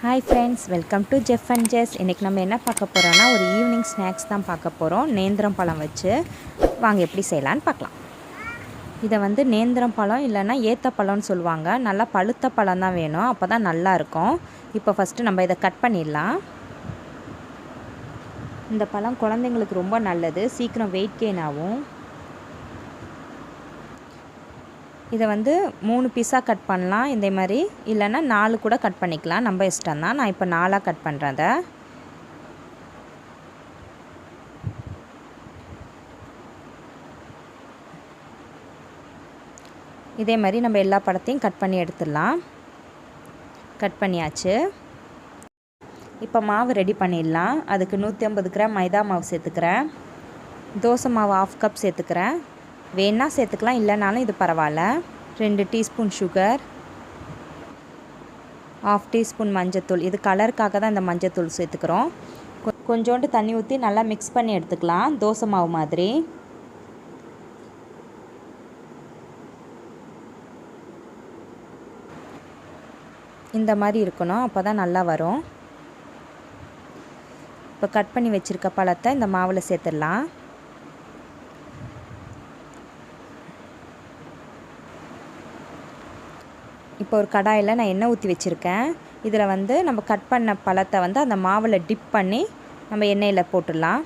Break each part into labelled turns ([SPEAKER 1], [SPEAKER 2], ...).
[SPEAKER 1] Hi friends, welcome to Jeff and Jess. இன்னைக்கு நம்ம என்ன பார்க்க போறோம்னா ஒரு ஈவினிங் ஸ்நாக்ஸ் தான் பார்க்க போறோம். நேந்திரம் பழம் வச்சு வாங்க எப்படி செய்யலாம்னு பார்க்கலாம். இத வந்து நேந்திரம் பழம் இல்லனா ஏத்த பழம்னு சொல்வாங்க. நல்லா பழுத்த பழம் தான் வேணும். அப்பதான் நல்லா இருக்கும். இப்போ ஃபர்ஸ்ட் நம்ம இத கட் பண்ணிடலாம். இந்த பழம் குழந்தைகளுக்கு ரொம்ப நல்லது. சீக்கிரம் weight gain ஆகும். இதை வந்து 3 பீஸாக கட் பண்ணலாம் இதே மாதிரி இல்லைன்னா 4 கூட கட் பண்ணிக்கலாம் நம்ம இஷ்டம் தான். நான் இப்போ 4ஆக கட் பண்ணுறேன் அதை. இதே மாதிரி நம்ம எல்லா பழத்தையும் கட் பண்ணி எடுத்துடலாம். கட் பண்ணியாச்சு. இப்போ மாவு ரெடி பண்ணிடலாம். அதுக்கு 150 கிராம் மைதா மாவு சேர்த்துக்கிறேன். தோசை மாவு 1/2 கப் சேர்த்துக்கிறேன். வேணா சேர்த்துக்கலாம், இல்லைனாலும் இது பரவாயில்ல. 2 டீஸ்பூன் சுகர், 1/2 டீஸ்பூன் மஞ்சத்தூள். இது கலருக்காக தான் இந்த மஞ்சத்தூள் சேர்த்துக்கிறோம். கொஞ்சோண்டு தண்ணி ஊற்றி நல்லா மிக்ஸ் பண்ணி எடுத்துக்கலாம், தோசை மாவு மாதிரி. இந்த மாதிரி இருக்கணும், அப்போ தான் நல்லா வரும். இப்போ கட் பண்ணி வச்சுருக்க பழத்தை இந்த மாவில் சேர்த்துடலாம். இப்போ ஒரு கடாயில் நான் எண்ணெய் ஊற்றி வச்சுருக்கேன். இதில் வந்து நம்ம கட் பண்ண பழத்தை வந்து அந்த மாவில் டிப் பண்ணி நம்ம எண்ணெயில் போட்டுடலாம்.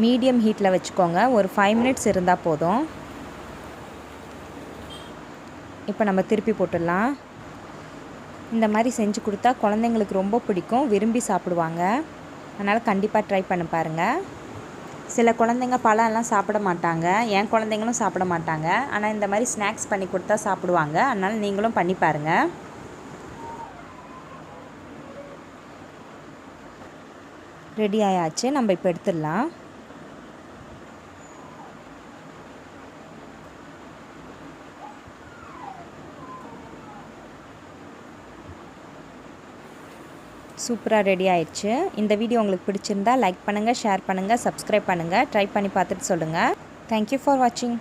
[SPEAKER 1] மீடியம் ஹீட்டில் வச்சுக்கோங்க. ஒரு 5 மினிட்ஸ் இருந்தால் போதும். இப்போ நம்ம திருப்பி போட்டுடலாம். இந்த மாதிரி செஞ்சு கொடுத்தா குழந்தைங்களுக்கு ரொம்ப பிடிக்கும், விரும்பி சாப்பிடுவாங்க. அதனால் கண்டிப்பாக ட்ரை பண்ணி பாருங்கள். சில குழந்தைங்க பழம்லாம் சாப்பிட மாட்டாங்க, என் குழந்தைங்களும் சாப்பிட மாட்டாங்க. ஆனால் இந்த மாதிரி ஸ்நாக்ஸ் பண்ணி கொடுத்தா சாப்பிடுவாங்க. அதனால் நீங்களும் பண்ணி பாருங்கள். ரெடி ஆயாச்சு, நம்ம இப்போ எடுத்துடலாம். சூப்பராக ரெடி ஆயிடுச்சு. இந்த வீடியோ உங்களுக்கு பிடிச்சிருந்தா லைக் பண்ணுங்கள், ஷேர் பண்ணுங்கள், சப்ஸ்கிரைப் பண்ணுங்கள். ட்ரை பண்ணி பார்த்துட்டு சொல்லுங்கள். தேங்க்யூ ஃபார் வாட்சிங்.